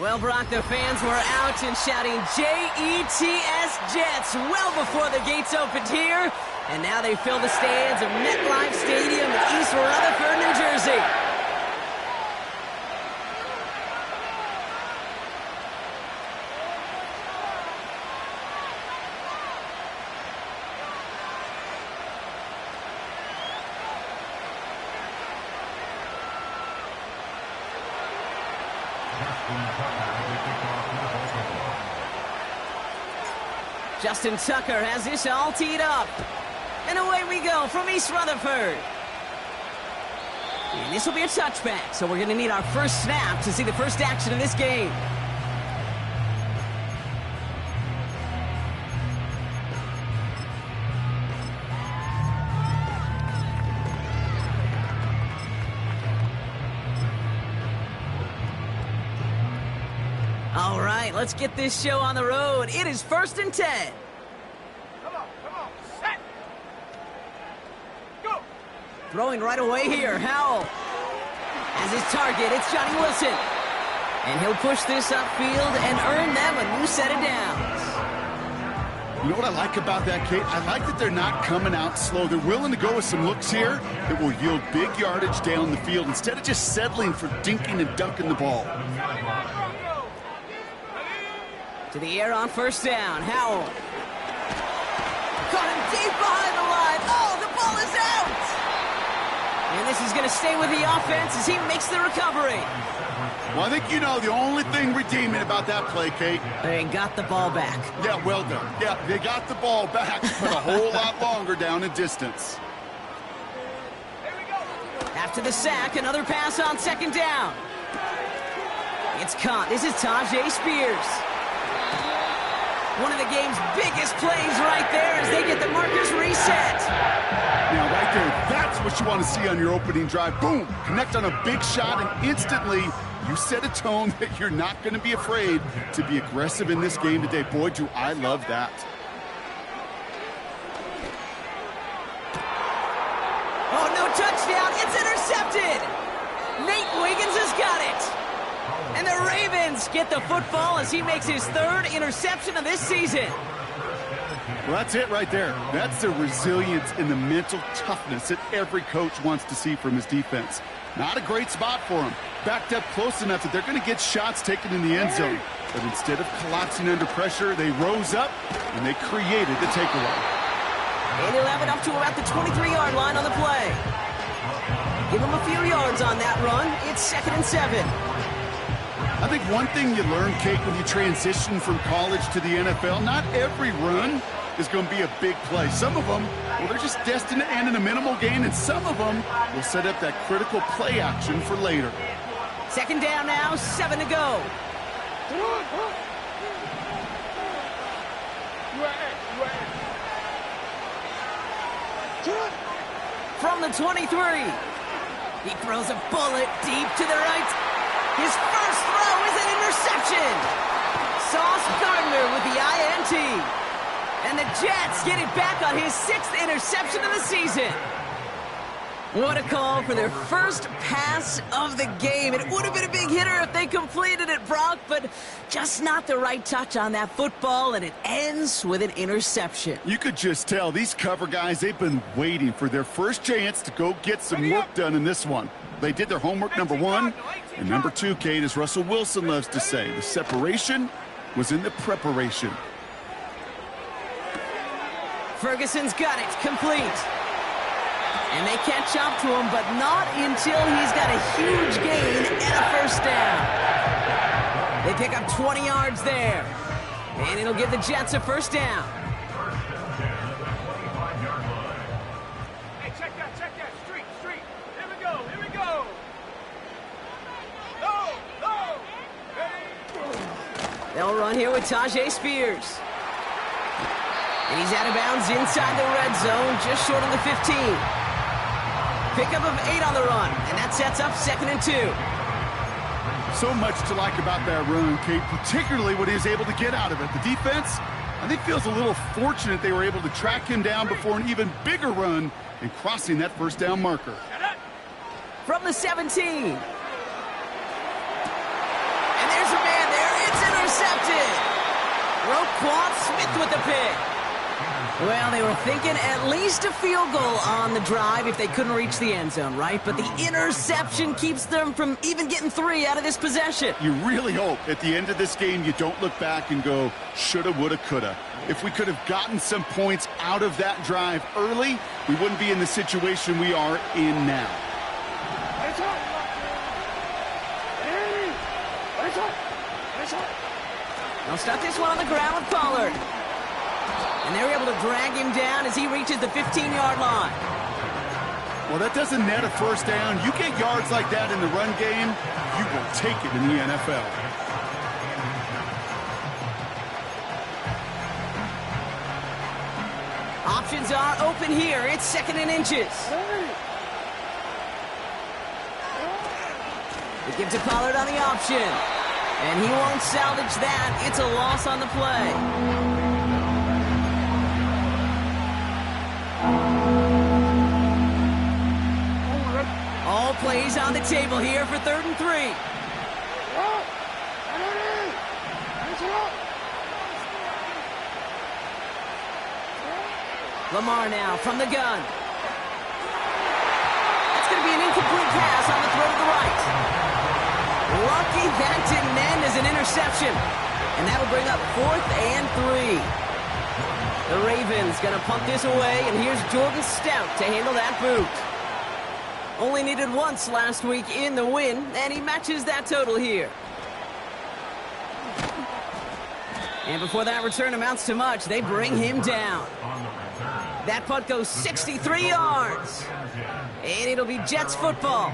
Well, Brock, the fans were out and shouting J-E-T-S Jets well before the gates opened here. And now they fill the stands of MetLife Stadium in East Rutherford, New Jersey. Justin Tucker has this all teed up. And away we go from East Rutherford. And this will be a touchback, so we're going to need our first snap to see the first action of this game. All right, let's get this show on the road. It is 1st and 10. Come on, set. Go. Throwing right away here, Howell. As his target, it's Johnny Wilson. And he'll push this upfield and earn them a new set of downs. You know what I like about that, Kate? I like that they're not coming out slow. They're willing to go with some looks here that will yield big yardage down the field instead of just settling for dinking and dunking the ball. To the air on 1st down, Howell. Caught him deep behind the line. Oh, the ball is out! And this is going to stay with the offense as he makes the recovery. Well, I think you know the only thing redeeming about that play, Kate. They got the ball back. Yeah, well done. Yeah, they got the ball back, but a whole lot longer down in distance. After the sack, another pass on 2nd down. It's caught. This is Tajay Spears. One of the game's biggest plays right there as they get the markers reset. Now, right there, that's what you want to see on your opening drive. Boom! Connect on a big shot, and instantly you set a tone that you're not going to be afraid to be aggressive in this game today. Boy, do I love that. Oh, no touchdown. It's intercepted. Nate Wiggins has got it. And the Ravens get the football as he makes his 3rd interception of this season. Well, that's it right there. That's the resilience and the mental toughness that every coach wants to see from his defense. Not a great spot for him. Backed up close enough that they're going to get shots taken in the end zone. But instead of collapsing under pressure, they rose up and they created the takeaway. And he'll have it up to about the 23-yard line on the play. Give him a few yards on that run. It's 2nd and 7. I think one thing you learn, Kate, when you transition from college to the NFL, not every run is going to be a big play. Some of them, well, they're just destined to end in a minimal gain, and some of them will set up that critical play action for later. 2nd down now, 7 to go. From the 23, he throws a bullet deep to the right. His first throw is an interception. Sauce Gardner with the INT. And the Jets get it back on his 6th interception of the season. What a call for their first pass of the game. It would have been a big hitter if they completed it, Brock, but just not the right touch on that football, and it ends with an interception. You could just tell these cover guys, they've been waiting for their first chance to go get some work done in this one. They did their homework, number 1. And number 2, Kate, as Russell Wilson loves to say, the separation was in the preparation. Ferguson's got it, complete. And they catch up to him, but not until he's got a huge gain and a 1st down. They pick up 20 yards there. And it'll give the Jets a 1st down. Hey, check that. Street. Here we go. Go. Hey. They'll run here with Tajay Spears. And he's out of bounds inside the red zone, just short of the 15. Pickup of 8 on the run, and that sets up 2nd and 2. So much to like about that run, Kate, particularly what he was able to get out of it. The defense, I think, feels a little fortunate they were able to track him down before an even bigger run and crossing that 1st down marker. From the 17. And there's a man intercepted. Roquan Smith with the pick. Well, they were thinking at least a field goal on the drive if they couldn't reach the end zone, right? But the interception keeps them from even getting 3 out of this possession. You really hope at the end of this game you don't look back and go, shoulda, woulda, coulda. If we could have gotten some points out of that drive early, we wouldn't be in the situation we are in now. They'll start this one on the ground with Pollard. And they're able to drag him down as he reaches the 15-yard line. Well, that doesn't net a first down. You get yards like that in the run game, you will take it in the NFL. Options are open here. It's 2nd and inches. They give to Pollard on the option. And he won't salvage that. It's a loss on the play. All plays on the table here for 3rd and 3. Lamar now from the gun. That's going to be an incomplete pass on the throw to the right. Lucky that didn't end as an interception. And that'll bring up 4th and 3. The Ravens going to punt this away, and here's Jordan Stout to handle that boot. Only needed once last week in the win, and he matches that total here. And before that return amounts to much, they bring him down. That punt goes 63 yards. And it'll be Jets football.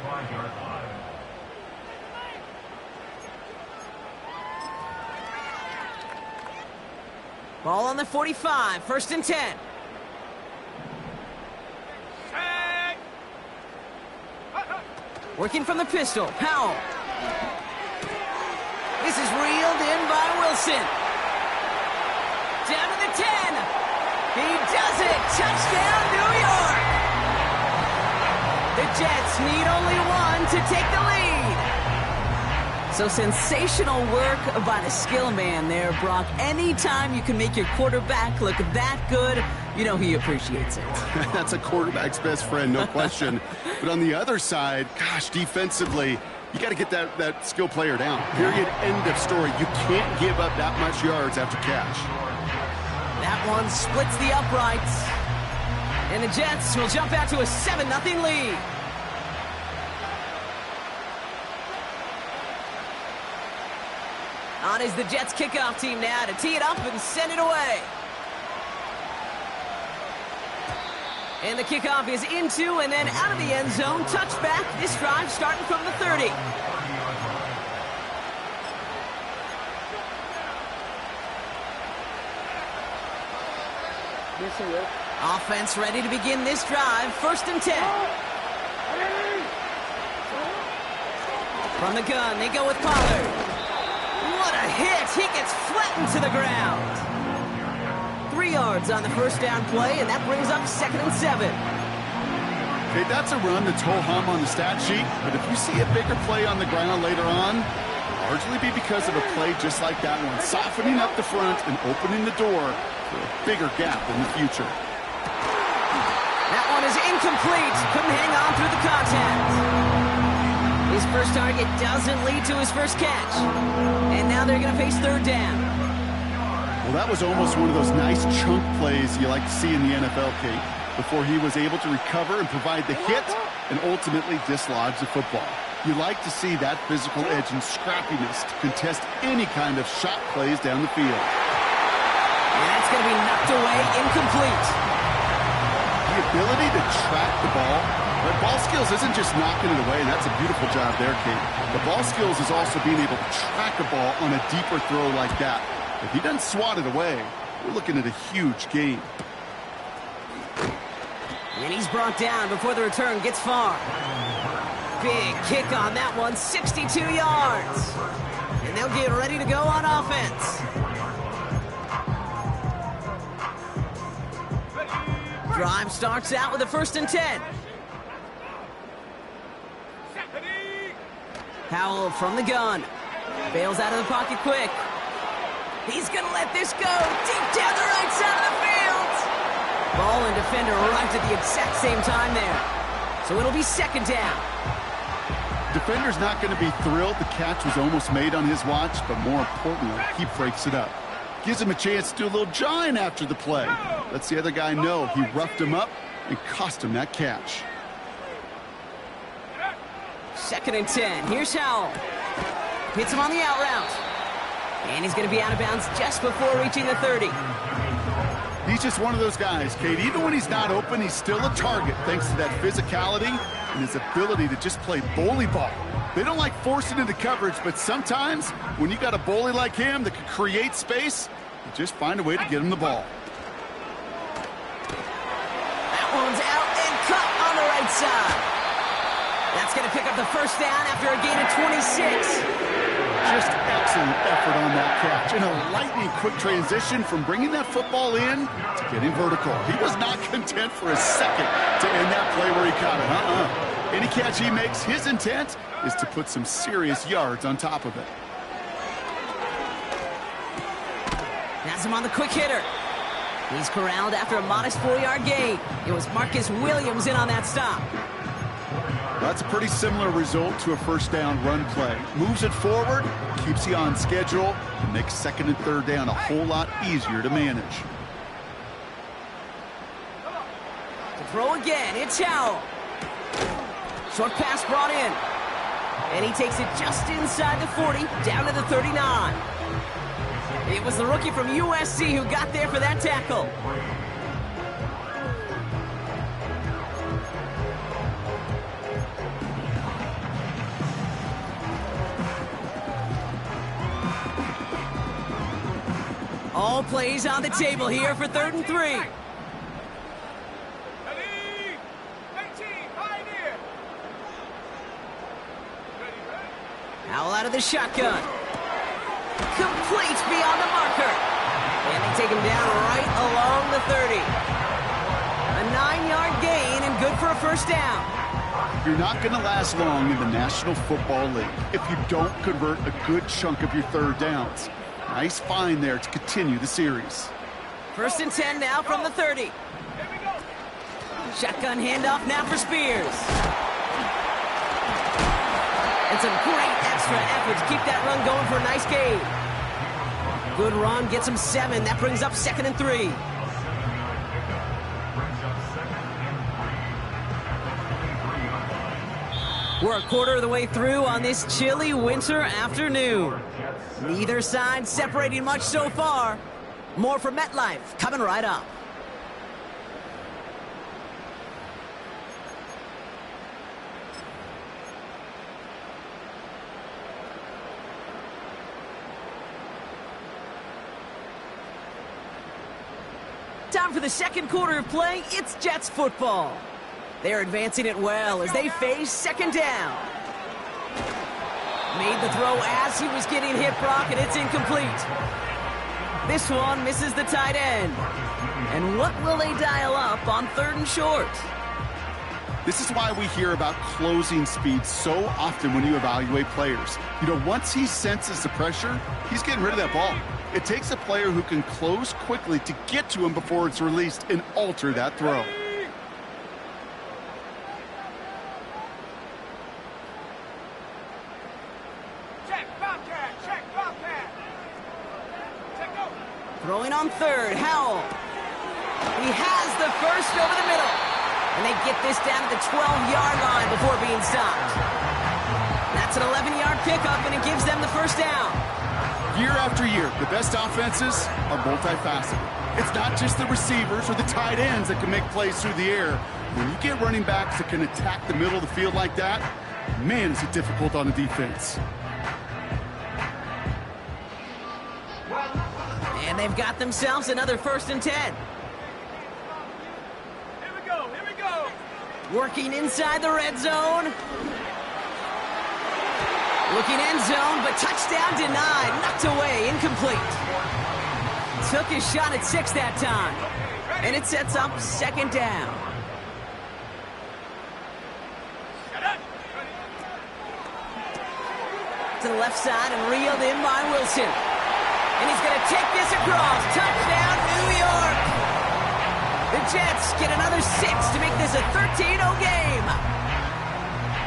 Ball on the 45, 1st and 10. Working from the pistol, Powell. This is reeled in by Wilson. Down to the 10. He does it. Touchdown, New York. The Jets need only one to take the lead. So sensational work by the skill man there, Brock. Anytime you can make your quarterback look that good, you know he appreciates it. That's a quarterback's best friend, no question. But on the other side, gosh, defensively, you got to get that skill player down. Period, end of story. You can't give up that much yards after catch. That one splits the uprights. And the Jets will jump out to a 7-0 lead. On is the Jets kickoff team now to tee it up and send it away. And the kickoff is into and then out of the end zone. Touchback. This drive starting from the 30. Offense ready to begin this drive. 1st and 10. From the gun, they go with Pollard. What a hit! He gets flattened to the ground. 3 yards on the first down play, and that brings up 2nd and 7. Okay, that's a run that's ho-hum on the stat sheet, but if you see a bigger play on the ground later on, largely be because of a play just like that one, softening up the front and opening the door for a bigger gap in the future. That one is incomplete. Couldn't hang on through the contact. His first target doesn't lead to his first catch. And now they're going to face 3rd down. Well, that was almost one of those nice chunk plays you like to see in the NFL, Kate, before he was able to recover and provide the hit and ultimately dislodge the football. You like to see that physical edge and scrappiness to contest any kind of shot plays down the field. And that's going to be knocked away, incomplete. The ability to track the ball, but ball skills isn't just knocking it away, and that's a beautiful job there, Kate. The ball skills is also being able to track a ball on a deeper throw like that. If he doesn't swat it away, we're looking at a huge gain. And he's brought down before the return gets far. Big kick on that one, 62 yards. And they'll get ready to go on offense. Drive starts out with a 1st and 10. Powell from the gun. Bails out of the pocket quick. He's going to let this go deep down the right side of the field. Ball and defender arrived at the exact same time there. So it'll be second down. Defender's not going to be thrilled the catch was almost made on his watch, but more importantly, he breaks it up. Gives him a chance to do a little jawing after the play. Lets the other guy know he roughed him up and cost him that catch. Second and 10. Here's Howell. Hits him on the out route. And he's going to be out of bounds just before reaching the 30. He's just one of those guys, Kate. Even when he's not open, he's still a target thanks to that physicality and his ability to just play bully ball. They don't like forcing into coverage, but sometimes when you got a bully like him that can create space, you just find a way to get him the ball. That one's out and cut on the right side. That's going to pick up the first down after a gain of 26. Just excellent effort on that catch. And a lightning quick transition from bringing that football in to getting vertical. He was not content for a second to end that play where he caught it. Any catch he makes, his intent is to put some serious yards on top of it. Has him on the quick hitter. He's corralled after a modest 4-yard gain. It was Marcus Williams in on that stop. That's a pretty similar result to a first down run play. Moves it forward, keeps you on schedule, and makes second and third down a whole lot easier to manage. To throw again, it's Howell. Short pass brought in. And he takes it just inside the 40, down to the 39. It was the rookie from USC who got there for that tackle. All plays on the table here for 3rd and 3. Howell out of the shotgun. Complete beyond the marker. And they take him down right along the 30. A 9-yard gain and good for a first down. You're not going to last long in the National Football League if you don't convert a good chunk of your third downs. Nice find there to continue the series. 1st and 10 now from the 30. Shotgun handoff now for Spears. And some great extra effort to keep that run going for a nice gain. Good run, gets him 7. That brings up 2nd and 3. We're a quarter of the way through on this chilly winter afternoon. Neither side separating much so far. More from MetLife coming right up. Time for the second quarter of play. It's Jets football. They're advancing it well as they face second down. Made the throw as he was getting hit, Brock, and it's incomplete. This one misses the tight end. And what will they dial up on 3rd and short? This is why we hear about closing speed so often when you evaluate players. You know, once he senses the pressure, he's getting rid of that ball. It takes a player who can close quickly to get to him before it's released and alter that throw. Throwing on 3rd, Howell. He has the first over the middle. And they get this down to the 12-yard line before being stopped. That's an 11-yard pickup, and it gives them the first down. Year after year, the best offenses are multifaceted. It's not just the receivers or the tight ends that can make plays through the air. When you get running backs that can attack the middle of the field like that, man, is it difficult on the defense. And they've got themselves another 1st and 10. Here we go, here we go. Working inside the red zone. Looking end zone, but touchdown denied. Knocked away, incomplete. Took his shot at 6 that time. And it sets up 2nd down. To the left side and reeled in by Wilson. And he's going to take this across. Touchdown, New York. The Jets get another 6 to make this a 13-0 game.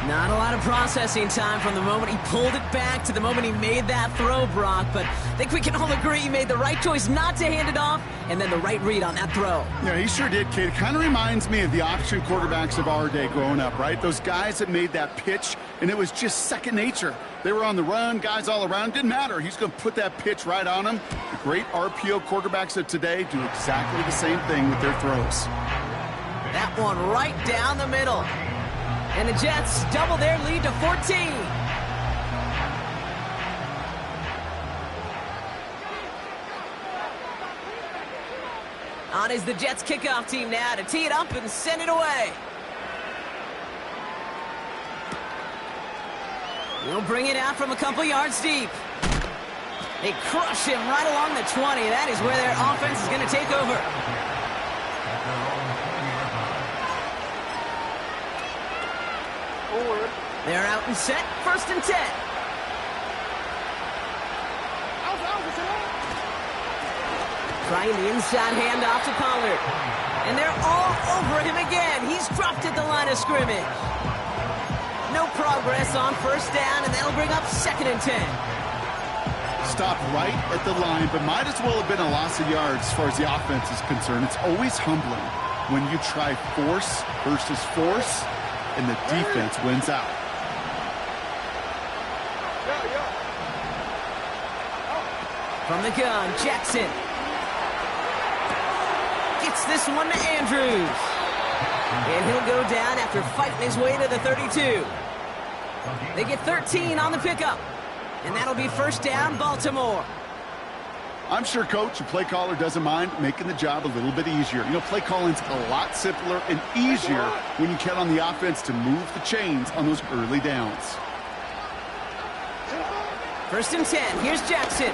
Not a lot of processing time from the moment he pulled it back to the moment he made that throw, Brock. But I think we can all agree he made the right choice not to hand it off, and then the right read on that throw. Yeah, he sure did, kid. It kind of reminds me of the option quarterbacks of our day growing up, right? Those guys that made that pitch, and it was just second nature. They were on the run, guys all around. Didn't matter. He's going to put that pitch right on them. The great RPO quarterbacks of today do exactly the same thing with their throws. That one right down the middle. And the Jets double their lead to 14. On is the Jets kickoff team now to tee it up and send it away. He'll bring it out from a couple yards deep. They crush him right along the 20. That is where their offense is going to take over. They're out and set, 1st and 10. Trying the inside handoff to Pollard. And they're all over him again. He's dropped at the line of scrimmage. No progress on 1st down, and that'll bring up 2nd and 10. Stopped right at the line, but might as well have been a loss of yards as far as the offense is concerned. It's always humbling when you try force versus force, and the defense wins out. From the gun, Jackson. Gets this one to Andrews. And he'll go down after fighting his way to the 32. They get 13 on the pickup. And that'll be 1st down, Baltimore. I'm sure Coach, your play caller, doesn't mind making the job a little bit easier. You know, play calling's a lot simpler and easier when you count on the offense to move the chains on those early downs. 1st and 10. Here's Jackson.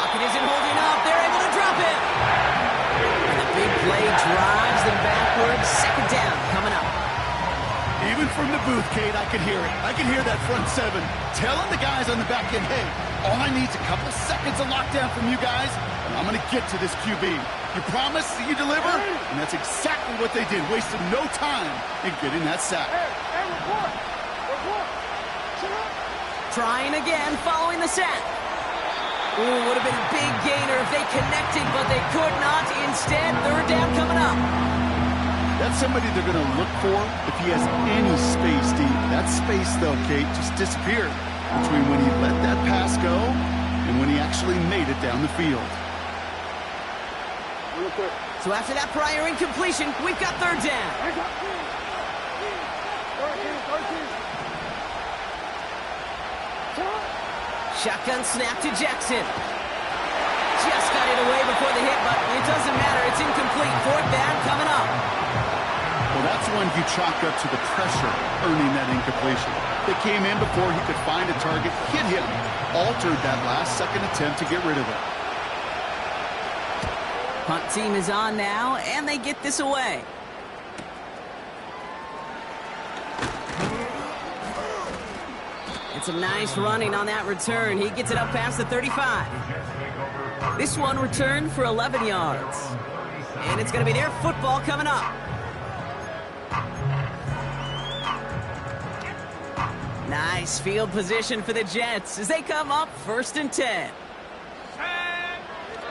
Pocket isn't holding up. They're able to drop him. And the big play drives them backwards. 2nd down coming up. Even from the booth, Kate, I could hear it. I could hear that front 7 telling the guys on the back end, hey, all I need is a couple seconds of lockdown from you guys, and I'm going to get to this QB. You promise that you deliver? And that's exactly what they did. Wasted no time in getting that sack. Trying again, following the sack. Ooh, would have been a big gainer if they connected, but they could not. Instead, 3rd down coming up. That's somebody they're going to look for if he has any space deep. That space, though, Kate, just disappeared between when he let that pass go and when he actually made it down the field. So after that prior incompletion, we've got 3rd down. Shotgun snap to Jackson. Just got it away before the hit, but it doesn't matter. It's incomplete. 4th down coming up. Well, that's one you chalk up to the pressure earning that incompletion. They came in before he could find a target, hit him, altered that last-second attempt to get rid of it. Punt team is on now, and they get this away. It's a nice running on that return. He gets it up past the 35. This one returned for 11 yards. And it's going to be their football coming up. Nice field position for the Jets as they come up 1st and 10.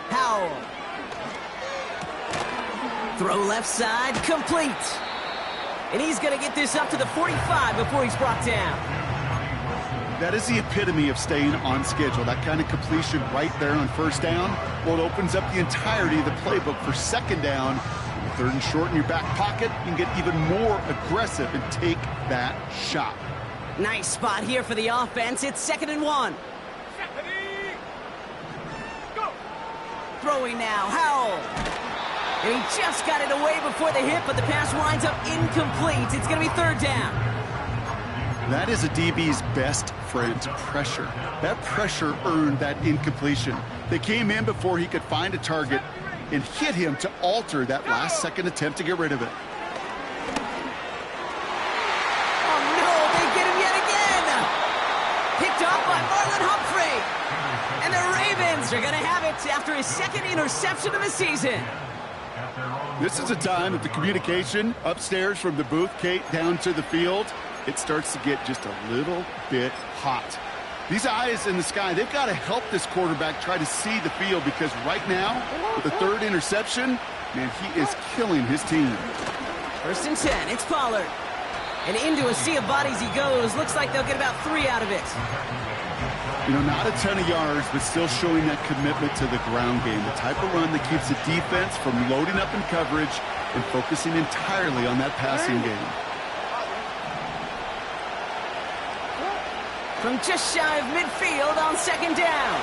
Howell. Throw left side, complete. And he's going to get this up to the 45 before he's brought down. That is the epitome of staying on schedule. That kind of completion right there on 1st down. Well, it opens up the entirety of the playbook for 2nd down. 3rd and short in your back pocket. You can get even more aggressive and take that shot. Nice spot here for the offense. It's 2nd and 1. Go. Throwing now, Howell. And he just got it away before the hit, but the pass winds up incomplete. It's going to be 3rd down. That is a DB's best friend, pressure. That pressure earned that incompletion. They came in before he could find a target and hit him to alter that last-second attempt to get rid of it. Oh, no, they get him yet again. Picked off by Marlon Humphrey. And the hits after his second interception of the season. This is a time that the communication upstairs from the booth, Kate, down to the field, it starts to get just a little bit hot. These eyes in the sky, they've got to help this quarterback try to see the field, because right now, with the third interception, man, he is killing his team. 1st and 10, it's Pollard. And into a sea of bodies he goes. Looks like they'll get about 3 out of it. You know, not a ton of yards, but still showing that commitment to the ground game. The type of run that keeps the defense from loading up in coverage and focusing entirely on that passing game. From just shy of midfield on 2nd down.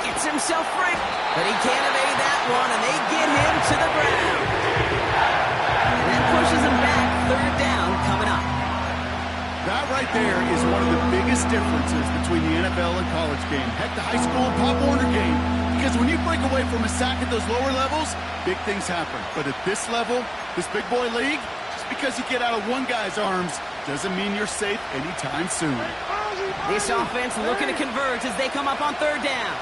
Gets himself free. But he can't evade that one, and they get him to the ground. And that pushes him back. 3rd down coming up. That right there is one of the biggest differences between the NFL and college game. Heck, the high school and Pop Warner game. Because when you break away from a sack at those lower levels, big things happen. But at this level, this big boy league, just because you get out of one guy's arms doesn't mean you're safe anytime soon. This offense looking to convert as they come up on 3rd down.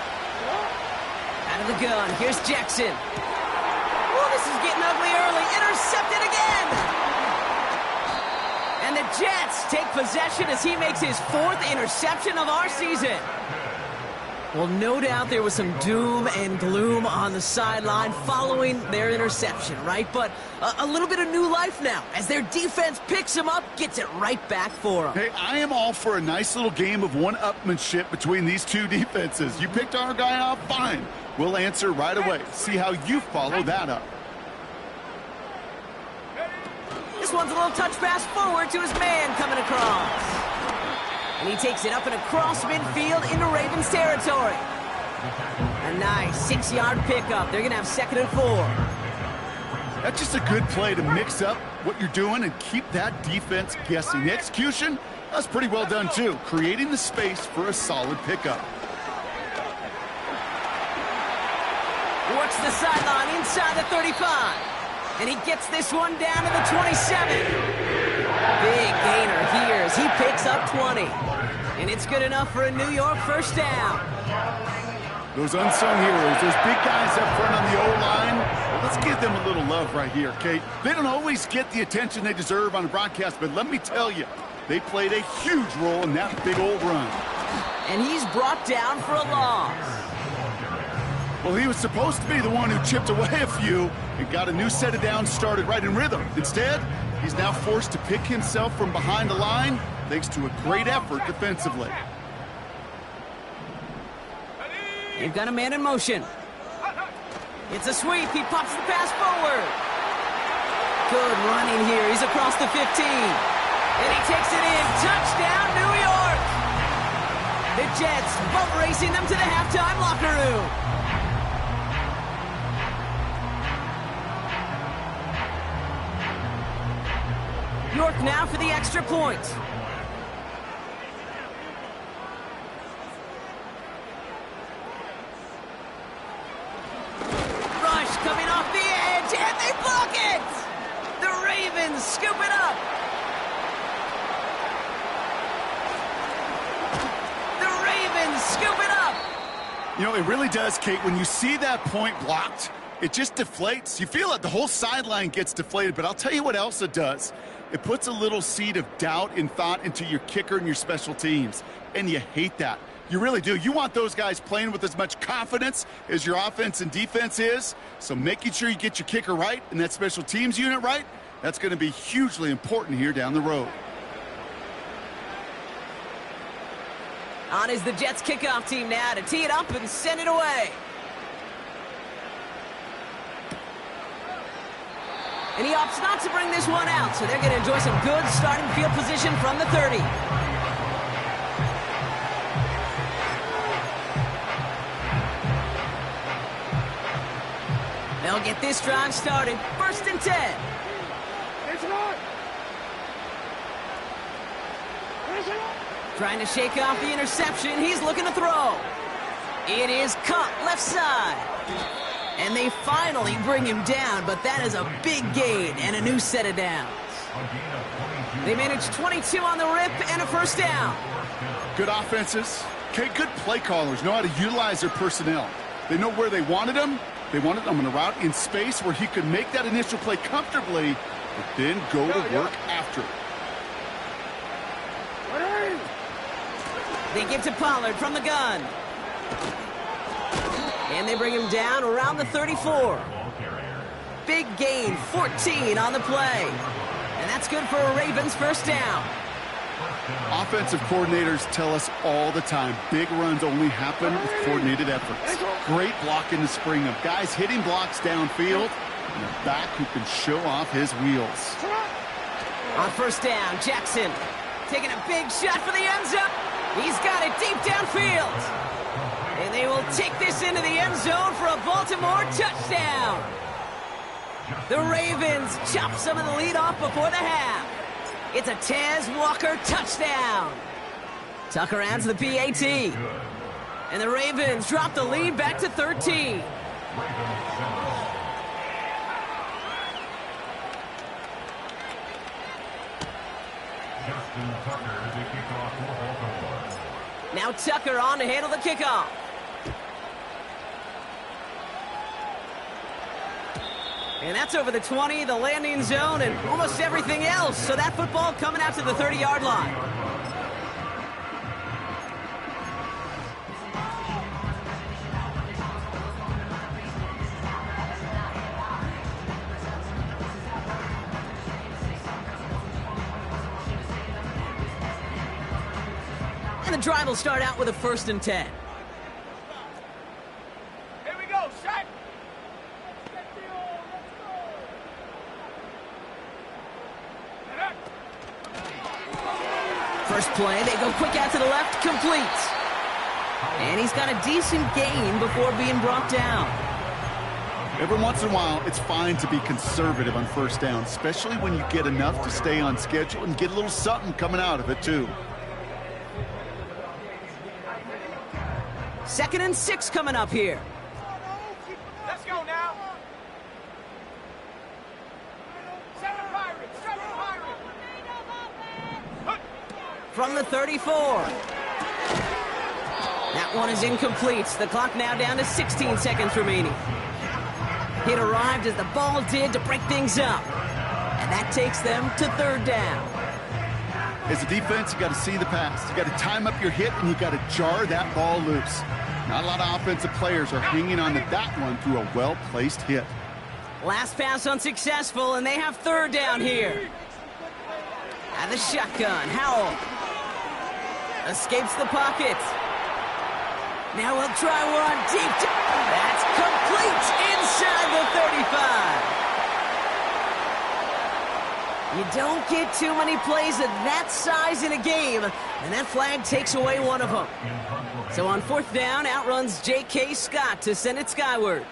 Out of the gun, here's Jackson. Oh, this is getting ugly early. Intercepted again. And the Jets take possession as he makes his 4th interception of our season. Well, no doubt there was some doom and gloom on the sideline following their interception, right? But a little bit of new life now as their defense picks him up, gets it right back for them. Hey, I am all for a nice little game of one-upmanship between these two defenses. You picked our guy off, fine. We'll answer right away. See how you follow that up. This one's a little touch pass forward to his man coming across. And he takes it up and across midfield into Ravens territory. A nice 6-yard pickup. They're going to have 2nd and 4. That's just a good play to mix up what you're doing and keep that defense guessing. The execution, that's pretty well done too. Creating the space for a solid pickup. Works the sideline inside the 35. And he gets this one down to the 27. Big gainer here as he picks up 20. And it's good enough for a New York 1st down. Those unsung heroes, those big guys up front on the O-line, well, let's give them a little love right here, Kate. They don't always get the attention they deserve on the broadcast, but let me tell you, they played a huge role in that big old run. And he's brought down for a loss. Well, he was supposed to be the one who chipped away a few and got a new set of downs started right in rhythm. Instead, he's now forced to pick himself from behind the line thanks to a great effort defensively. They've got a man in motion. It's a sweep. He pops the pass forward. Good running here. He's across the 15. And he takes it in. Touchdown, New York! The Jets bump racing them to the halftime locker room. York now for the extra point. Rush coming off the edge, and they block it! The Ravens scoop it up. The Ravens scoop it up. You know, it really does, Kate. When you see that point blocked, it just deflates. You feel like the whole sideline gets deflated, but I'll tell you what else it does. It puts a little seed of doubt and thought into your kicker and your special teams, and you hate that. You really do. You want those guys playing with as much confidence as your offense and defense is, so making sure you get your kicker right and that special teams unit right, that's going to be hugely important here down the road. On is the Jets kickoff team now to tee it up and send it away. And he opts not to bring this one out, so they're going to enjoy some good starting field position from the 30. They'll get this drive started. 1st and 10. Trying to shake off the interception. He's looking to throw. It is caught left side. And they finally bring him down, but that is a big gain and a new set of downs. They managed 22 on the rip and a 1st down. Good offenses. Okay, good play callers know how to utilize their personnel. They know where they wanted him. They wanted him on a route in space where he could make that initial play comfortably, but then go to work after it. They give to Pollard from the gun. And they bring him down around the 34. Big gain, 14 on the play. And that's good for a Ravens first down. Offensive coordinators tell us all the time, big runs only happen with coordinated efforts. Great blocking to spring them. Guys hitting blocks downfield, and a back who can show off his wheels. On first down, Jackson taking a big shot for the end zone. He's got it deep downfield. And they will take this into the end zone for a Baltimore touchdown. The Ravens chop some of the lead off before the half. It's a Tez Walker touchdown. Tucker adds the PAT. And the Ravens drop the lead back to 13. Now Tucker on to handle the kickoff. And that's over the 20, the landing zone, and almost everything else. So that football coming out to the 30-yard line. And the drive will start out with a 1st and 10. Here we go, set. First play, they go quick out to the left, complete. And he's got a decent gain before being brought down. Every once in a while, it's fine to be conservative on first down, especially when you get enough to stay on schedule and get a little something coming out of it, too. 2nd and 6 coming up here. Let's go now. Seven Pirates, seven Pirates. From the 34. That one is incomplete. The clock now down to 16 seconds remaining. It arrived as the ball did to break things up. And that takes them to 3rd down. As a defense, you got to see the pass. You got to time up your hit, and you got to jar that ball loose. Not a lot of offensive players are hanging on to that one through a well-placed hit. Last pass unsuccessful, and they have 3rd down here. And the shotgun, Howell escapes the pocket. Now we'll try one deep. That's complete inside the 35. You don't get too many plays of that size in a game, and that flag takes away one of them. So on 4th down, outruns J.K. Scott to send it skyward.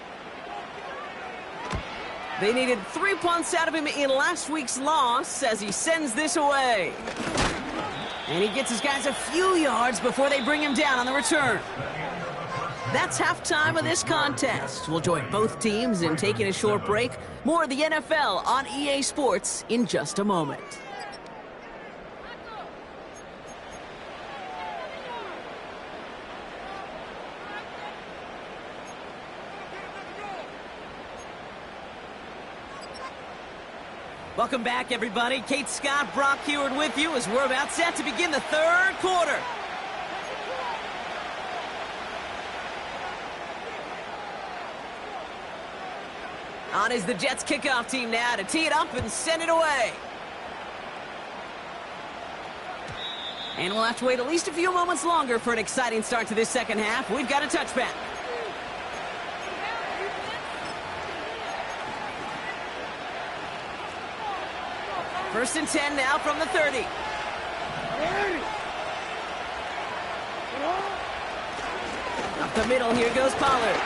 They needed 3 punts out of him in last week's loss as he sends this away. And he gets his guys a few yards before they bring him down on the return. That's halftime of this contest. We'll join both teams in taking a short break. More of the NFL on EA Sports in just a moment. Welcome back, everybody. Kate Scott, Brock Heward with you as we're about set to begin the 3rd quarter. On is the Jets kickoff team now to tee it up and send it away. And we'll have to wait at least a few moments longer for an exciting start to this 2nd half. We've got a touchback. First and 10 now from the 30. Up the middle, here goes Pollard.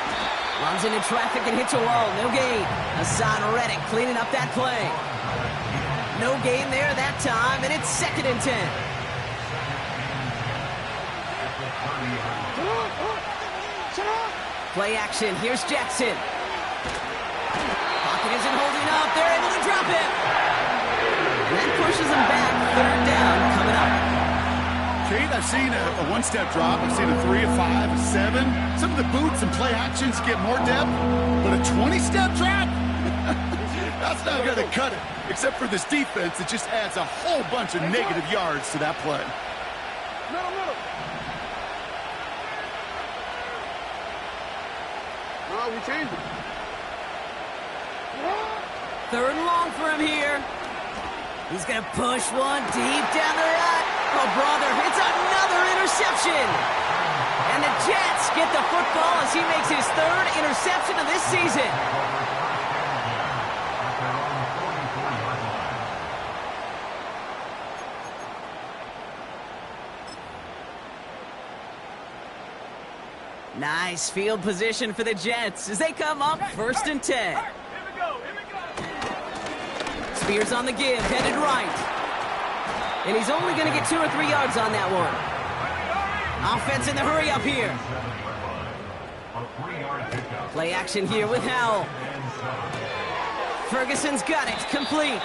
Runs into traffic and hits a wall, no gain. Hassan Reddick cleaning up that play. No gain there that time, and it's 2nd and 10. Play action, here's Jackson. Pocket isn't holding up, they're able to drop him. And that pushes him back, 3rd down coming up. Kate, I I've seen a one-step drop. I've seen a 3, a 5, a 7. Some of the boots and play actions get more depth, but a 20-step drop? That's not going to cut it. Except for this defense, it just adds a whole bunch of negative yards to that play. Middle. No, we changed it. 3rd and long for him here. He's going to push one deep down the right. Oh, brother, it's another interception. And the Jets get the football as he makes his 3rd interception of this season. Nice field position for the Jets as they come up 1st and 10. Here we go. Spears on the give, headed right. And he's only going to get 2 or 3 yards on that one. Offense in the hurry up here. Play action here with Howell. Ferguson's got it, complete.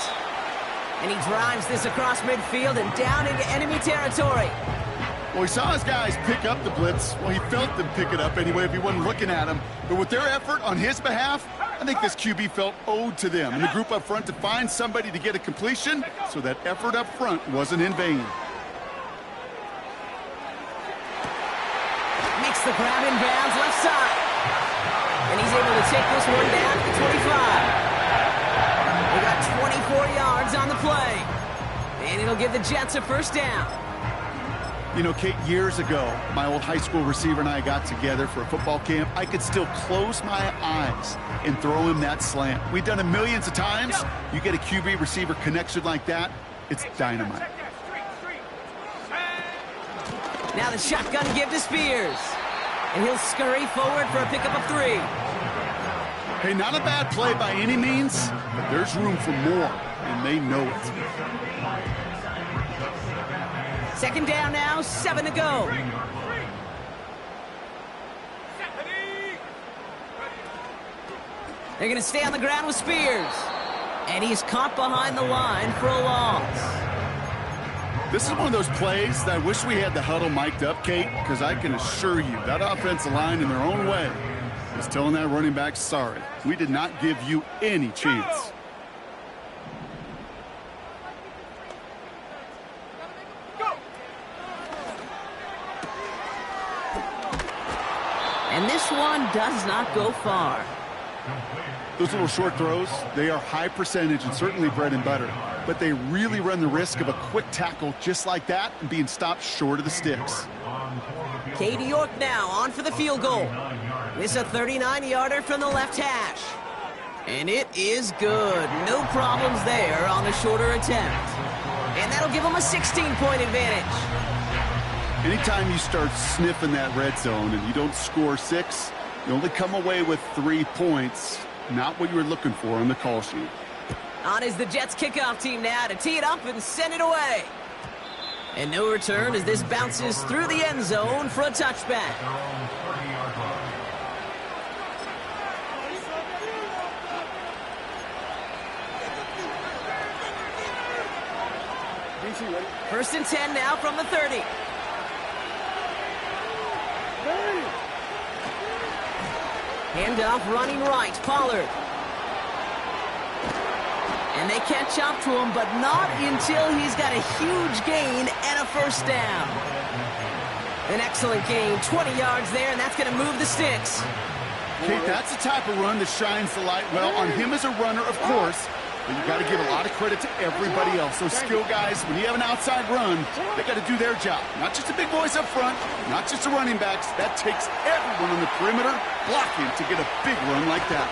And he drives this across midfield and down into enemy territory. Well, he saw his guys pick up the blitz. Well, he felt them pick it up anyway if he wasn't looking at him. But with their effort on his behalf, I think this QB felt owed to them and the group up front to find somebody to get a completion, so that effort up front wasn't in vain. Makes the grab in bounds left side. And he's able to take this one down to the 25. We got 24 yards on the play. And it'll give the Jets a 1st down. You know, Kate, years ago, my old high school receiver and I got together for a football camp. I could still close my eyes and throw him that slant. We've done it millions of times. You get a QB receiver connection like that, it's dynamite. Now the shotgun give to Spears. And he'll scurry forward for a pickup of 3. Hey, not a bad play by any means, but there's room for more, and they know it. 2nd down now, 7 to go. They're going to stay on the ground with Spears. And he's caught behind the line for a loss. This is one of those plays that I wish we had the huddle mic'd up, Kate, because I can assure you that offensive line in their own way is telling that running back, sorry, we did not give you any chance. And this one does not go far. Those little short throws, they are high percentage and certainly bread and butter. But they really run the risk of a quick tackle just like that and being stopped short of the sticks. Katie York now on for the field goal. It's a 39-yarder from the left hash. And it is good. No problems there on the shorter attempt. And that'll give them a 16-point advantage. Anytime you start sniffing that red zone and you don't score 6, you only come away with 3 points. Not what you were looking for on the call sheet. On is the Jets kickoff team now to tee it up and send it away. And no return as this bounces through the end zone for a touchback. First and 10 now from the 30. Handoff running right, Pollard. And they catch up to him, but not until he's got a huge gain and a first down. An excellent gain, 20 yards there, and that's going to move the sticks. Kate, that's the type of run that shines the light well on him as a runner, of course, but you got to give a lot of credit to everybody else. Those skill guys, when you have an outside run, they got to do their job. Not just the big boys up front, not just the running backs. That takes everyone on the perimeter blocking to get a big run like that.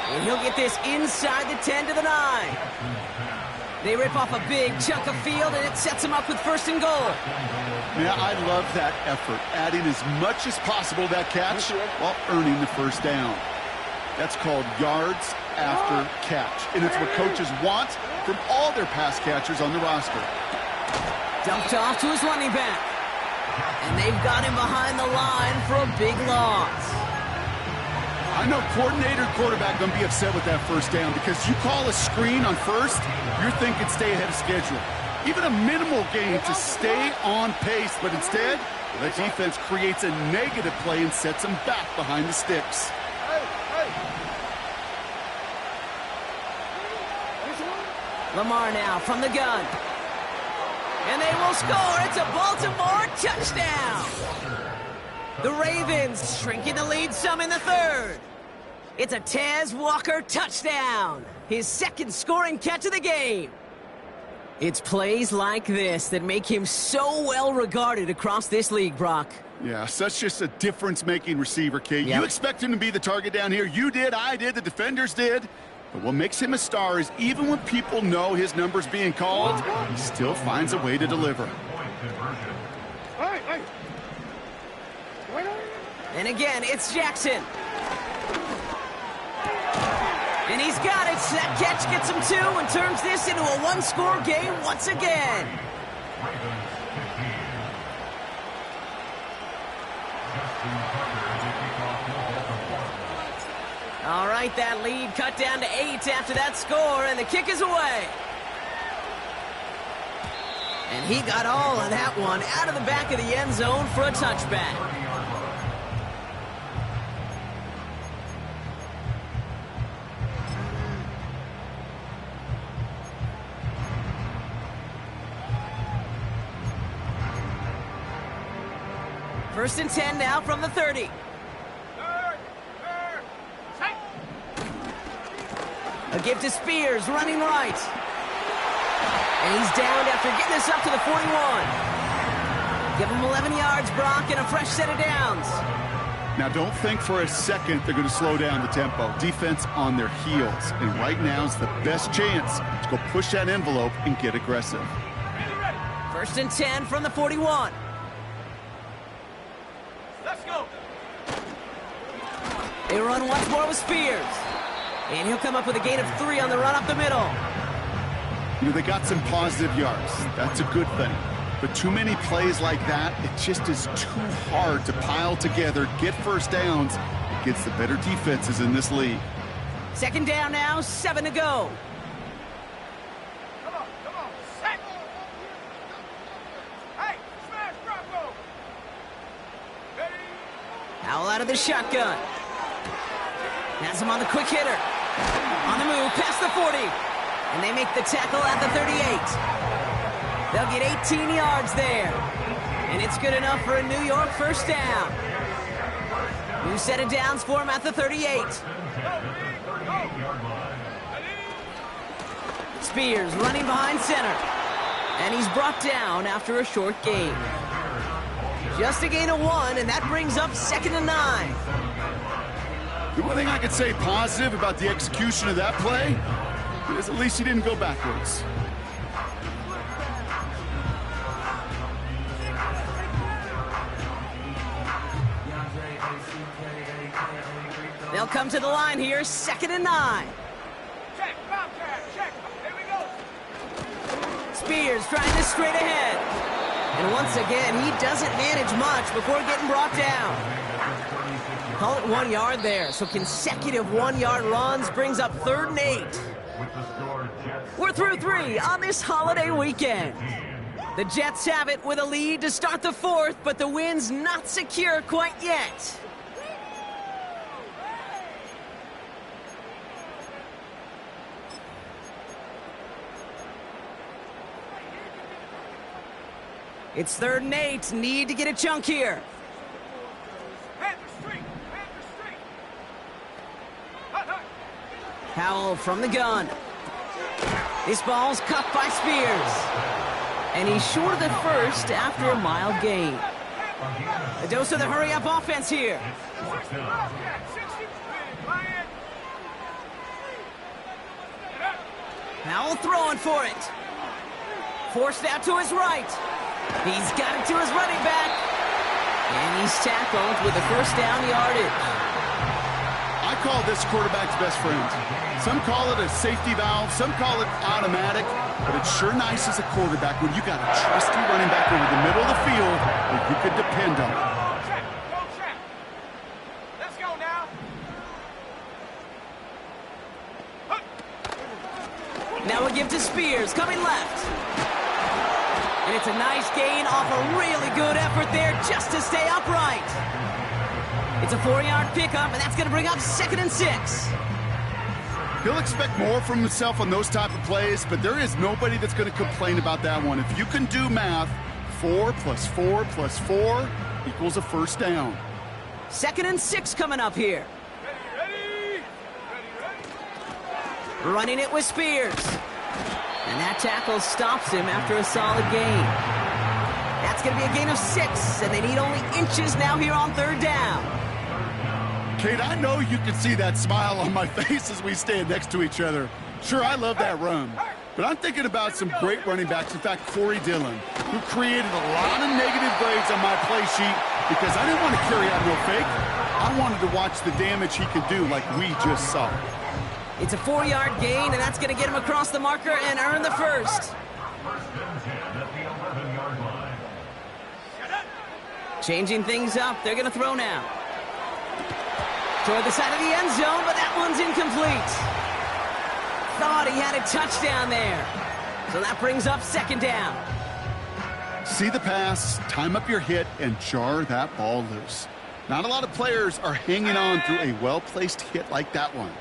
And he'll get this inside the 10 to the 9. They rip off a big chunk of field, and it sets them up with first and goal. Yeah, I love that effort, adding as much as possible to that catch while earning the first down. That's called yards after catch, and it's what coaches want from all their pass catchers on the roster. Dumped off to his running back. And they've got him behind the line for a big loss. I know coordinator and quarterback going to be upset with that first down because you call a screen on first, you're thinking stay ahead of schedule. even a minimal gain to stay on pace, but instead, the defense creates a negative play and sets them back behind the sticks. Lamar now from the gun. And they will score. It's a Baltimore touchdown. The Ravens shrinking the lead some in the third. It's a Tez Walker touchdown. His second scoring catch of the game. It's plays like this that make him so well regarded across this league, Brock. Yeah, such just a difference-making receiver, Kate. Yep. You expect him to be the target down here. You did, I did, the defenders did. But what makes him a star is even when people know his number's being called, he still finds a way to deliver. And again, it's Jackson. And he's got it. That catch gets him 2 and turns this into a one-score game once again. All right, that lead cut down to 8 after that score, and the kick is away. And he got all of that one out of the back of the end zone for a touchback. First and 10 now from the 30. A give to Spears, running right. And he's downed after getting this up to the 41. Give him 11 yards, Brock, and a fresh set of downs. Now, don't think for a second they're going to slow down the tempo. Defense on their heels. And right now is the best chance to go push that envelope and get aggressive. First and 10 from the 41. Let's go. They run once more with Spears. And he'll come up with a gain of 3 on the run up the middle. You know, they got some positive yards. That's a good thing. But too many plays like that, it just is too hard to pile together, get first downs against the better defenses in this league. Second down now, 7 to go. Come on, set. Hey, smash Bravo. Ready? Howell out of the shotgun. Has him on the quick hitter. On the move, past the 40. And they make the tackle at the 38. They'll get 18 yards there. And it's good enough for a New York first down. New set of downs for him at the 38. Spears running behind center. And he's brought down after a short gain. Just a gain of 1, and that brings up 2nd and 9. The one thing I could say positive about the execution of that play is at least he didn't go backwards. They'll come to the line here, 2nd and 9. Check, Bobcat, check. Here we go. Spears trying this straight ahead. And once again, he doesn't manage much before getting brought down. Call it 1 yard there, so consecutive 1-yard runs brings up 3rd and 8. We're through 3 on this holiday weekend. The Jets have it with a lead to start the 4th, but the win's not secure quite yet. It's 3rd and 8, need to get a chunk here. Howell from the gun. This ball's cut by Spears. And he's short of the first after a mild gain. A dose of the hurry-up offense here. Howell throwing for it. Forced out to his right. He's got it to his running back. And he's tackled with the first down yardage. I call this quarterback's best friend. Some call it a safety valve, some call it automatic, but it's sure nice as a quarterback when you got a trusty running back over the middle of the field that you can depend on. Check, go check. Let's go now. Now we'll give to Spears, coming left. And it's a nice gain off a really good effort there just to stay upright. It's a 4-yard pickup, and that's going to bring up 2nd and 6. He'll expect more from himself on those type of plays, but there is nobody that's going to complain about that one. If you can do math, 4 plus 4 plus 4 equals a first down. 2nd and 6 coming up here. Running it with Spears. And that tackle stops him after a solid gain. That's going to be a gain of 6, and they need only inches now here on 3rd down. Kate, I know you can see that smile on my face as we stand next to each other. Sure, I love that run. But I'm thinking about some great running backs. In fact, Corey Dillon, who created a lot of negative grades on my play sheet because I didn't want to carry out no fake. I wanted to watch the damage he could do like we just saw. It's a 4-yard gain, and that's going to get him across the marker and earn the first. Changing things up. They're going to throw now. Toward the side of the end zone, but that one's incomplete. Thought he had a touchdown there. So that brings up 2nd down. See the pass, time up your hit, and jar that ball loose. Not a lot of players are hanging on through a well-placed hit like that one.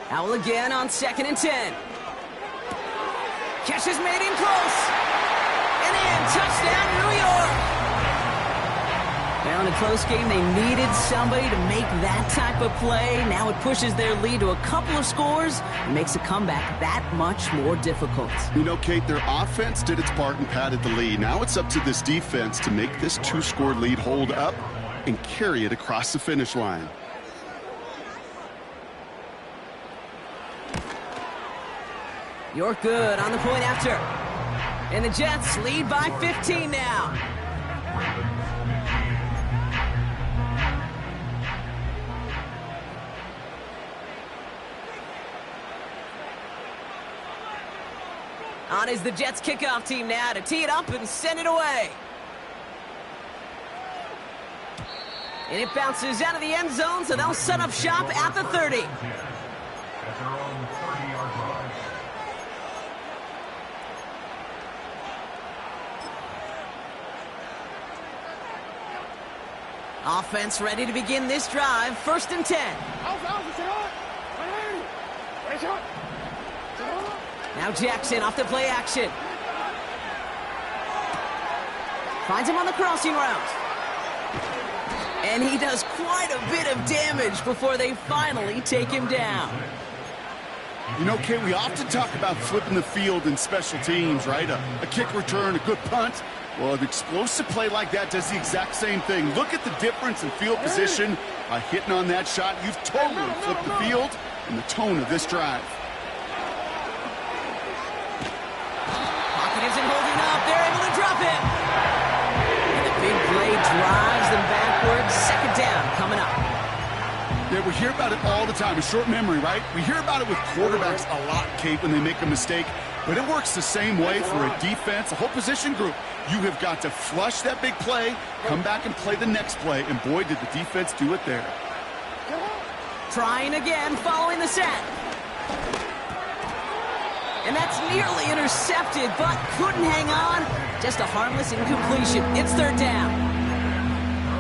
Howell again on 2nd and 10. Catch is made in close. And in, touchdown, New York. Now in a close game, they needed somebody to make that type of play. Now it pushes their lead to a couple of scores and makes a comeback that much more difficult. You know, Kate, their offense did its part and padded the lead. Now it's up to this defense to make this 2-score lead hold up and carry it across the finish line. York good on the point after. And the Jets lead by 15 now. On is the Jets kickoff team now to tee it up and send it away. And it bounces out of the end zone, so they'll set up shop at the 30. Offense ready to begin this drive. 1st and 10. Now Jackson off the play action. Finds him on the crossing route. And he does quite a bit of damage before they finally take him down. You know, Kate, we often talk about flipping the field in special teams, right? A kick return, a good punt. Well, an explosive play like that does the exact same thing. Look at the difference in field position. By hitting on that shot, you've totally flipped the field and the tone of this drive. Pocket isn't holding up. They're able to drop him. And the big play drives them backwards. 2nd down coming up. Yeah, we hear about it all the time. A short memory, right? We hear about it with quarterbacks a lot, Kate, when they make a mistake. But it works the same way for a defense, a whole position group. You have got to flush that big play, come back and play the next play, and boy, did the defense do it there. Trying again, following the set. And that's nearly intercepted, but couldn't hang on. Just a harmless incompletion. It's 3rd down.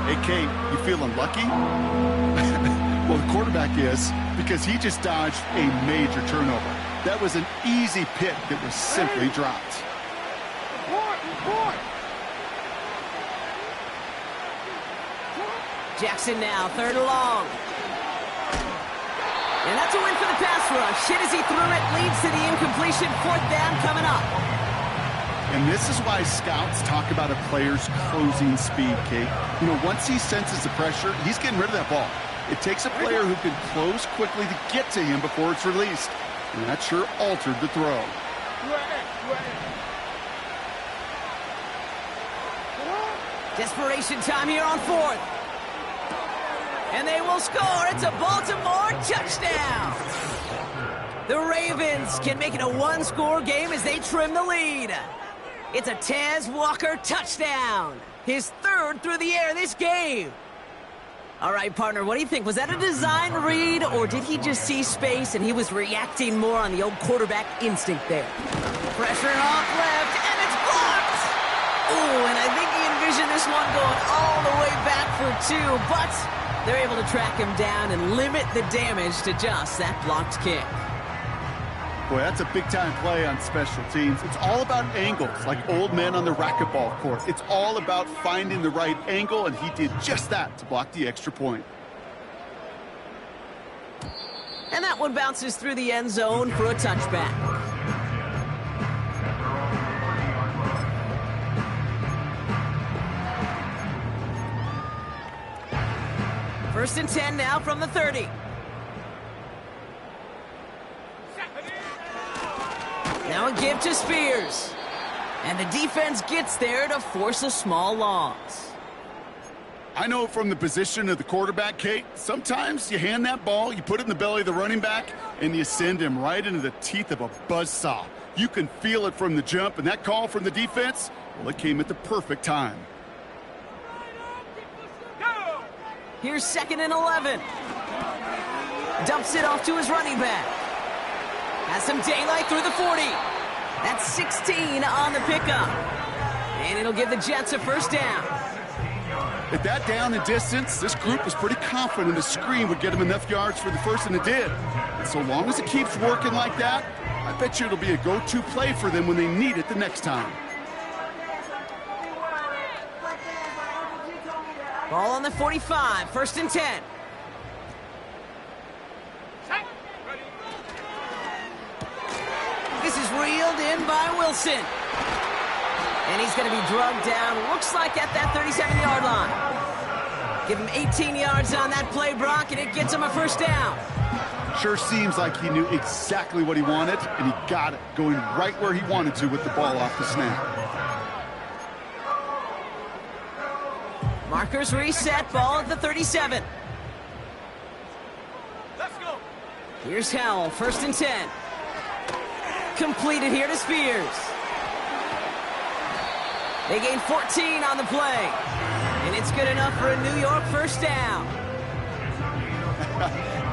Hey, Kate, you feeling lucky? Well, the quarterback is, because he just dodged a major turnover. That was an easy pick that was simply dropped. Jackson now, 3rd and long. And that's a win for the pass rush. Hit as he threw it, leads to the incompletion. 4th down coming up. And this is why scouts talk about a player's closing speed, Kate. You know, once he senses the pressure, he's getting rid of that ball. It takes a player who can close quickly to get to him before it's released. And that sure altered the throw. Desperation time here on 4th. And they will score. It's a Baltimore touchdown. The Ravens can make it a 1-score game as they trim the lead. It's a Tez Walker touchdown. His 3rd through the air this game. All right, partner, what do you think? Was that a design read, or did he just see space and he was reacting more on the old quarterback instinct there? Pressure off left, and it's blocked! Ooh, and I think he envisioned this one going all the way back for two, but they're able to track him down and limit the damage to just that blocked kick. Boy, that's a big-time play on special teams. It's all about angles, like old men on the racquetball court. It's all about finding the right angle, and he did just that to block the extra point. And that one bounces through the end zone for a touchback. First and 10 now from the 30. Now a give to Spears. And the defense gets there to force a small loss. I know from the position of the quarterback, Kate, sometimes you hand that ball, you put it in the belly of the running back, and you send him right into the teeth of a buzzsaw. You can feel it from the jump, and that call from the defense, well, it came at the perfect time. Here's 2nd and 11. Dumps it off to his running back. Has some daylight through the 40. That's 16 on the pickup. And it'll give the Jets a first down. At that down and distance, this group was pretty confident the screen would get them enough yards for the first, and it did. And so long as it keeps working like that, I bet you it'll be a go-to play for them when they need it the next time. Ball on the 45, 1st and 10. This is reeled in by Wilson. And he's going to be drugged down, looks like at that 37-yard line. Give him 18 yards on that play, Brock, and it gets him a first down. Sure seems like he knew exactly what he wanted, and he got it, going right where he wanted to with the ball off the snap. Markers reset, ball at the 37. Let's go. Here's Howell, 1st and 10. Completed here to Spears. They gain 14 on the play. And it's good enough for a New York first down.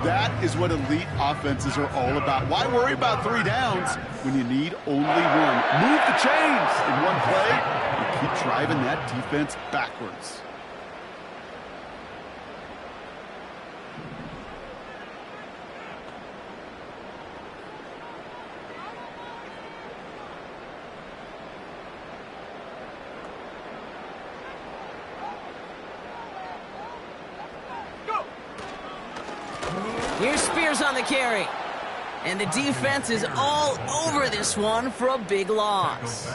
That is what elite offenses are all about. Why worry about 3 downs when you need only one? Move the chains in one play and keep driving that defense backwards. Here's Spears on the carry. And the defense is all over this one for a big loss.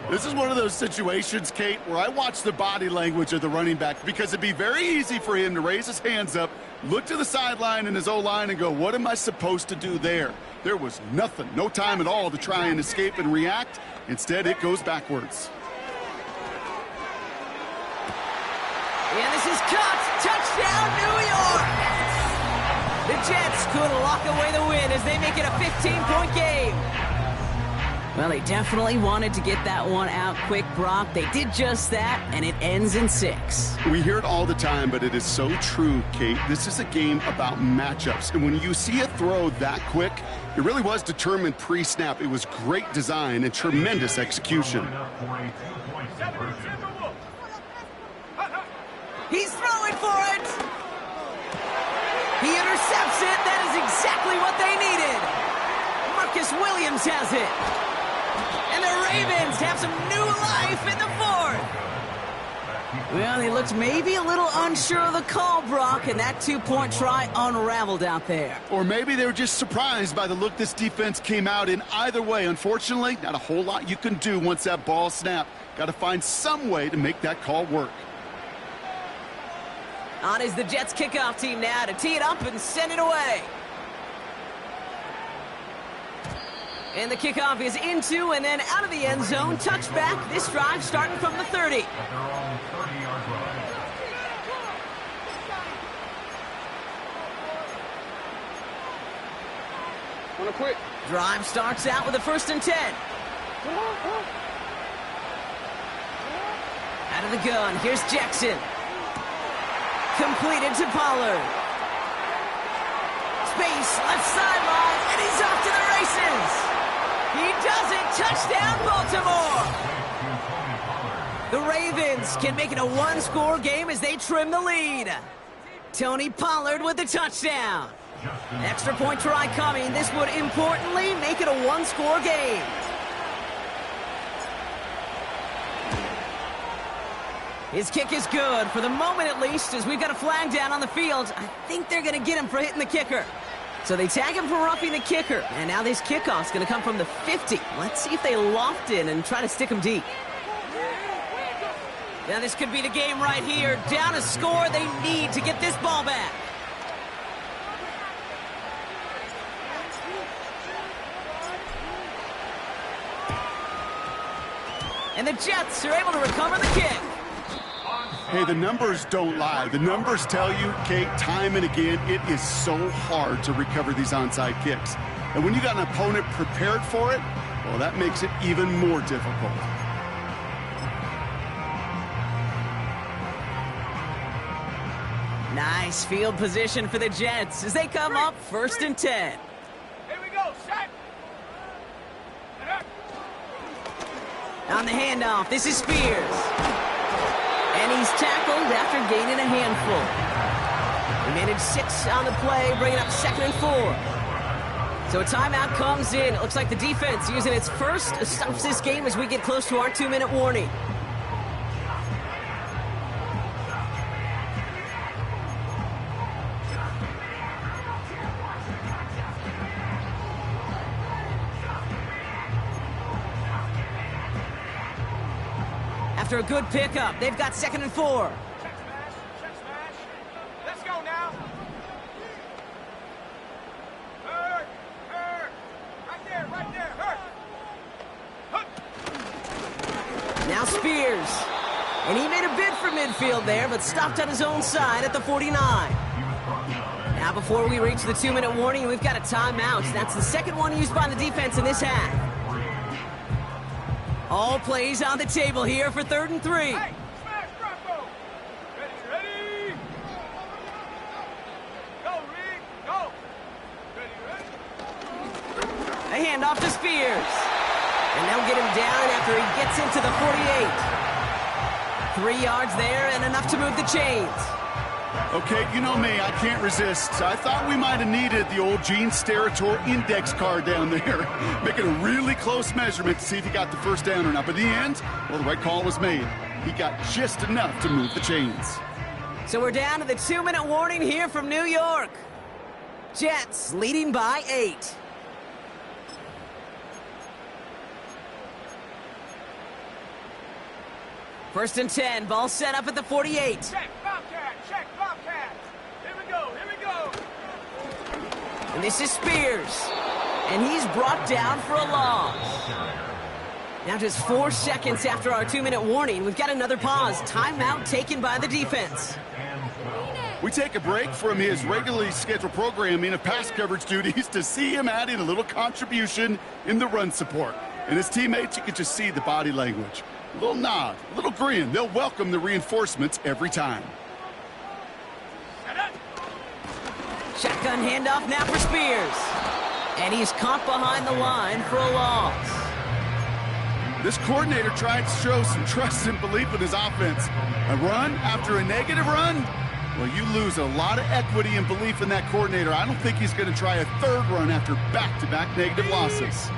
This is one of those situations, Kate, where I watch the body language of the running back, because it'd be very easy for him to raise his hands up, look to the sideline in his O-line and go, what am I supposed to do there? There was nothing, no time at all to try and escape and react. Instead, it goes backwards. And this is caught. Touchdown, New York! The Jets could lock away the win as they make it a 15-point game. Well, they definitely wanted to get that one out quick, Brock. They did just that, and it ends in 6. We hear it all the time, but it is so true, Kate. This is a game about matchups. And when you see a throw that quick, it really was determined pre-snap. It was great design and tremendous execution. He's throwing for it! He intercepts it. That is exactly what they needed. Marcus Williams has it. And the Ravens have some new life in the 4th. Well, he looked maybe a little unsure of the call, Brock, and that 2-point try unraveled out there. Or maybe they were just surprised by the look this defense came out in. Either way, unfortunately, not a whole lot you can do once that ball snapped. Got to find some way to make that call work. On is the Jets kickoff team now to tee it up and send it away. And the kickoff is into and then out of the end zone. Touchback. This drive starting from the 30. Drive starts out with a 1st and 10. Out of the gun. Here's Jackson. Completed to Pollard. Space, left sideline, and he's off to the races. He does it. Touchdown, Baltimore. The Ravens can make it a one-score game as they trim the lead. Tony Pollard with the touchdown. Extra point try coming. This would importantly make it a one-score game. His kick is good, for the moment at least, as we've got a flag down on the field. I think they're going to get him for hitting the kicker. So they tag him for roughing the kicker, and now this kickoff's going to come from the 50. Let's see if they loft in and try to stick him deep. Now this could be the game right here. Down a score, they need to get this ball back. And the Jets are able to recover the kick. Hey, the numbers don't lie. The numbers tell you, Kate, time and again, it is so hard to recover these onside kicks. And when you got an opponent prepared for it, well, that makes it even more difficult. Nice field position for the Jets as they come up 1st and 10. Here we go, set. On the handoff, this is Spears. And he's tackled after gaining a handful. He managed 6 on the play, bringing up 2nd and 4. So a timeout comes in. It looks like the defense using its first stops this game as we get close to our 2-minute warning. After a good pickup, they've got 2nd and 4. Check smash. Let's go now. Hurt. Right there, hurt. Now Spears. And he made a bid for midfield there, but stopped on his own side at the 49. Now before we reach the 2-minute warning, we've got a timeout. That's the second one used by the defense in this half. All plays on the table here for 3rd and 3. Hey, smash Bronco. Ready. Go, Reed, go. Ready. A handoff to Spears. And they'll get him down after he gets into the 48. 3 yards there and enough to move the chains. Okay, you know me, I can't resist. I thought we might have needed the old Gene Steratore index card down there. Making a really close measurement to see if he got the first down or not. But in the end, well, the right call was made. He got just enough to move the chains. So we're down to the 2-minute warning here from New York. Jets leading by 8. First and 10, ball set up at the 48. Check Bobcat. Here we go. And this is Spears. And he's brought down for a loss. Now just 4 seconds after our 2-minute warning, we've got another pause. Timeout taken by the defense. We take a break from his regularly scheduled programming of pass coverage duties to see him add in a little contribution in the run support. And his teammates, you can just see the body language. A little nod, a little grin. They'll welcome the reinforcements every time. Shotgun handoff now for Spears. And he's caught behind the line for a loss. This coordinator tried to show some trust and belief in his offense. A run after a negative run? Well, you lose a lot of equity and belief in that coordinator. I don't think he's going to try a 3rd run after back-to-back negative losses.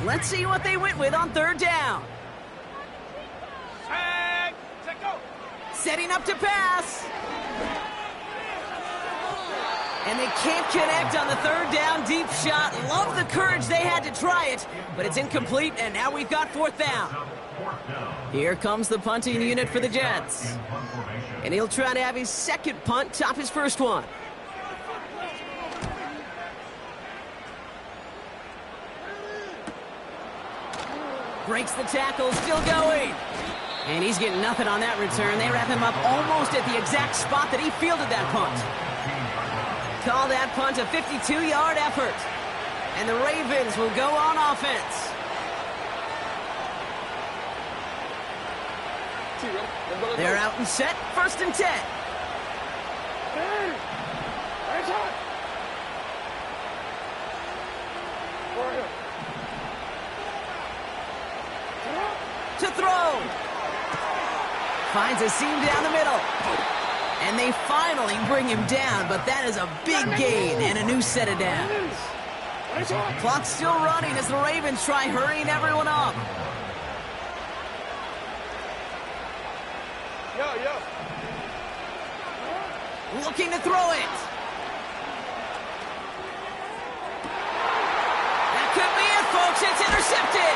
Let's see what they went with on 3rd down. Set, go. Setting up to pass. And they can't connect on the 3rd down deep shot. Love the courage they had to try it, but it's incomplete, and now we've got 4th down. Here comes the punting unit for the Jets. And he'll try to have his 2nd punt top his 1st one. Breaks the tackle, still going. And he's getting nothing on that return. They wrap him up almost at the exact spot that he fielded that punt. Call that punt a 52-yard effort. And the Ravens will go on offense. They're out and set, 1st and 10. To throw. Finds a seam down the middle. And they finally bring him down, but that is a big gain and a new set of downs. Clock's still running as the Ravens try hurrying everyone up. Looking to throw it. That could be it, folks. It's intercepted.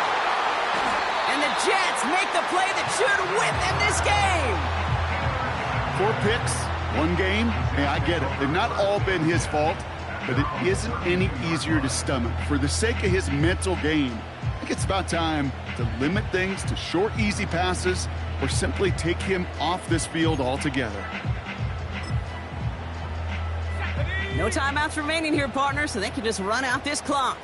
And the Jets make the play that should win them this game. 4 picks, 1 game. Hey, I get it. They've not all been his fault, but it isn't any easier to stomach. For the sake of his mental game, I think it's about time to limit things to short, easy passes or simply take him off this field altogether. No timeouts remaining here, partner, so they can just run out this clock.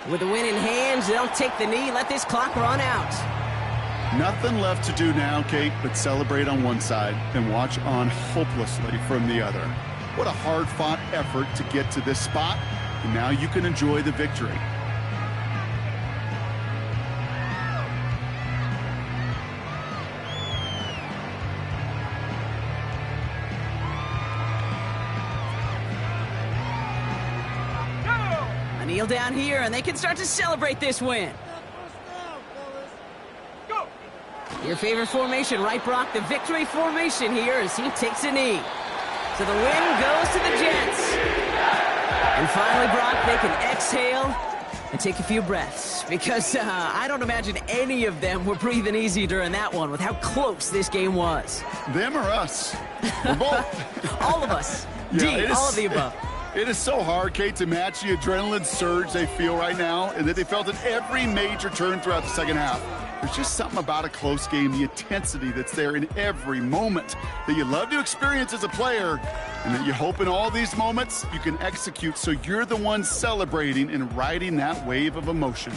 With the win in hand, they'll take the knee, let this clock run out. Nothing left to do now, Kate, but celebrate on one side and watch on hopelessly from the other. What a hard-fought effort to get to this spot, and now you can enjoy the victory. A kneel down here, and they can start to celebrate this win. Your favorite formation, right, Brock? The victory formation here as he takes a knee. So the win goes to the Jets. And finally, Brock, they can exhale and take a few breaths. Because I don't imagine any of them were breathing easy during that one with how close this game was. Them or us? We're both. All of us. Yeah, all of the above. It is so hard, Kate, to match the adrenaline surge they feel right now and that they felt at every major turn throughout the second half. There's just something about a close game, the intensity that's there in every moment that you love to experience as a player, and that you hope in all these moments you can execute so you're the one celebrating and riding that wave of emotion.